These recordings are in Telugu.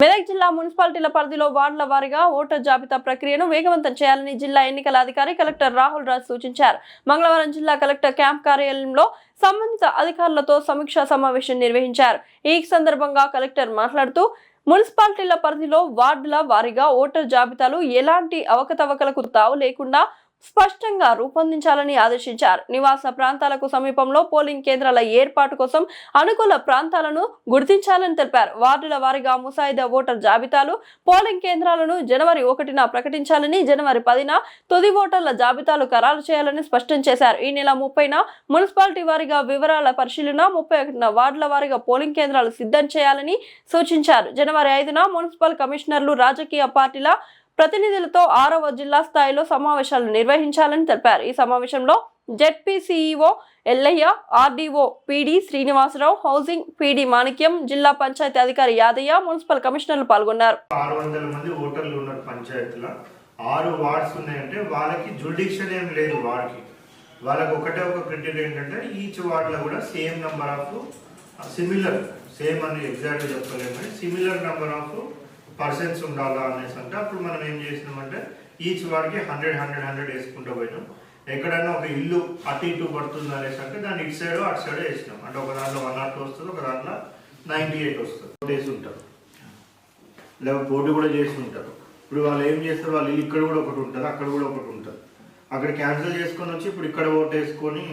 మెదక్ జిల్లా మున్సిపాలిటీల పరిధిలో వార్డుల వారీగా ఓటర్ జాబితా ప్రక్రియను వేగవంతం చేయాలని జిల్లా ఎన్నికల అధికారి కలెక్టర్ రాహుల్ రాజ్ సూచించారు. మంగళవారం జిల్లా కలెక్టర్ క్యాంప్ కార్యాలయంలో సంబంధిత అధికారులతో సమీక్షా సమావేశం నిర్వహించారు. ఈ సందర్భంగా కలెక్టర్ మాట్లాడుతూ మున్సిపాలిటీల పరిధిలో వార్డుల వారీగా ఓటర్ జాబితాలు ఎలాంటి అవకతవకలకు తావు లేకుండా స్పష్టంగా రూపొందించాలని ఆదేశించారు. నివాస ప్రాంతాలకు సమీపంలో పోలింగ్ కేంద్రాల ఏర్పాటు కోసం అనుకూల ప్రాంతాలను గుర్తించాలని తెలిపారు. వార్డుల వారీగా ముసాయిదా ఓటర్ జాబితాలు పోలింగ్ కేంద్రాలను జనవరి 1న ప్రకటించాలని, జనవరి 10న తుది ఓటర్ల జాబితాలు ఖరారు చేయాలని స్పష్టం చేశారు. ఈ నెల 30న మున్సిపాలిటీ వారీగా వివరాల పరిశీలన, 31న వార్డుల వారీగా పోలింగ్ కేంద్రాలు సిద్ధం చేయాలని సూచించారు. జనవరి 5న మున్సిపల్ కమిషనర్లు, రాజకీయ పార్టీల ప్రతినిధులతో 6వ జిల్లా స్థాయిలో సమావేశాలు నిర్వహించాలని తెలిపారు. ఈ సమావేశంలో ZP CEO Yellaiah, RDO PD Srinivasarao, housing PD Manikyam, జిల్లా పంచాయతీ అధికారి యాదయ్య, మున్సిపల్ కమిషనర్లు పాల్గొన్నారు. 600 మంది ఓటర్లు ఉన్నారు పంచాయతీలో. 6 వార్డ్స్ ఉన్నాయంటే వాళ్ళకి జ్యుడిక్షన్ ఏం లేదు. వాళ్ళకి ఒకటే ఒక క్రిటేరియా ఏంటంటే ఈచ్ వార్డులో కూడా same number of similar, same అని ఎగ్జాక్ట్గా చెప్పలేము కానీ సిమిలర్ నెంబర్ ఆఫ్ పర్సన్స్ ఉండాలా అనేసి అంటే అప్పుడు మనం ఏం చేసినామంటే ఈచ్ వాడికి 100 వేసుకుంటూ పోయినాం. ఎక్కడైనా ఒక ఇల్లు అటు ఇటు పడుతుంది అనేసి అంటే దాన్ని ఇటు సైడ్ అటు సైడ్ వేసినాం. అంటే ఒక దాంట్లో 102 వస్తుంది, ఒక దాంట్లో 98 వస్తుంది. వేసి ఉంటారు, లేదా పోటీ కూడా చేసి ఉంటారు. ఇప్పుడు వాళ్ళు ఏం చేస్తారు, వాళ్ళు ఇల్లు ఇక్కడ కూడా ఒకటి ఉంటుంది, అక్కడ కూడా ఒకటి ఉంటుంది. అక్కడ క్యాన్సిల్ చేసుకొని వచ్చి ఇప్పుడు ఇక్కడ ఓటు వేసుకొని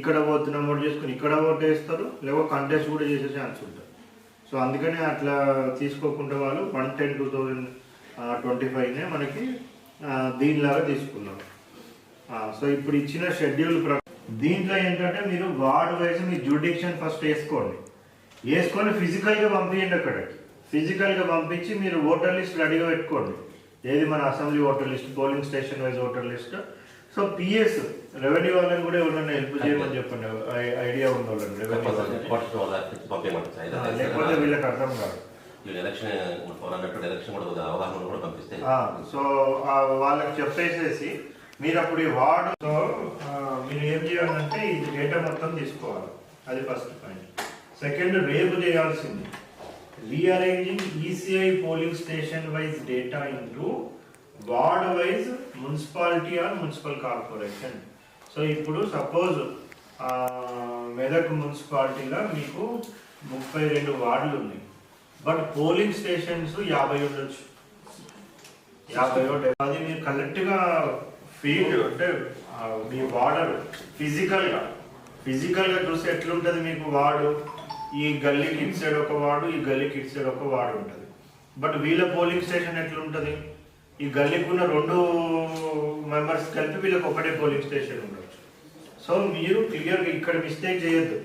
ఇక్కడ పోతున్నాం ఓటు చేసుకొని ఇక్కడ ఓటు వేస్తారు, లేకపోతే కంటెస్ట్ కూడా చేసే ఛాన్స్ ఉంటుంది. సో అందుకని అట్లా తీసుకోకుండా వాళ్ళు 1/10/2025నే మనకి దీనిలాగా తీసుకున్నాం. సో ఇప్పుడు ఇచ్చిన షెడ్యూల్ దీంట్లో ఏంటంటే మీరు వార్డ్ వైజ్ మీ జ్యుడిక్షన్ ఫస్ట్ వేసుకొని ఫిజికల్గా పంపించండి. అక్కడికి ఫిజికల్గా పంపించి మీరు ఓటర్ లిస్ట్ రెడీగా పెట్టుకోండి. ఏది మన assembly voter list, polling station wise voter list. So PS revenue వాళ్ళని కూడా ఎవరైనా హెల్ప్ చేయమని చెప్పండి, ఐడియా ఉన్న వాళ్ళని. లేకపోతే వీళ్ళకి అర్థం కాదు. సో వాళ్ళకి చెప్పేసేసి మీరు అప్పుడు ఈ వార్డు, సో మీరు ఏం చేయాలంటే ఇది డేటా మొత్తం తీసుకోవాలి. అది ఫస్ట్ పాయింట్. సెకండ్, రేపు చేయాల్సింది rearranging ECI polling station wise data into ward wise municipality are municipal corporation. So ఇప్పుడు సపోజ్ మెదక్ మున్సిపాలిటీలో మీకు 32 వార్డులు ఉన్నాయి, బట్ పోలింగ్ స్టేషన్స్ 50 ఉండొచ్చు, 50. అది మీరు కరెక్ట్గా ఫీల్డ్ అంటే మీ వార్డర్ ఫిజికల్గా చూస్తే ఎట్లుంటుంది మీకు వార్డు. ఈ గల్లీకి ఇటు సైడ్ ఒక వార్డు, ఈ గల్లీకి ఇటు సైడ్ ఒక వార్డు ఉంటుంది. బట్ వీళ్ళ పోలింగ్ స్టేషన్ ఎట్లుంటుంది, ఈ గల్లీకి ఉన్న 2 మెంబర్స్ కలిపి వీళ్ళకి ఒకటే పోలింగ్ స్టేషన్ ఉండొచ్చు. సో మీరు క్లియర్గా ఇక్కడ మిస్టేక్ చేయొద్దు.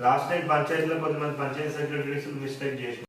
లాస్ట్ టైం పంచాయతీలో కొంతమంది పంచాయతీ సెక్రటరీస్ మిస్టేక్ చేసి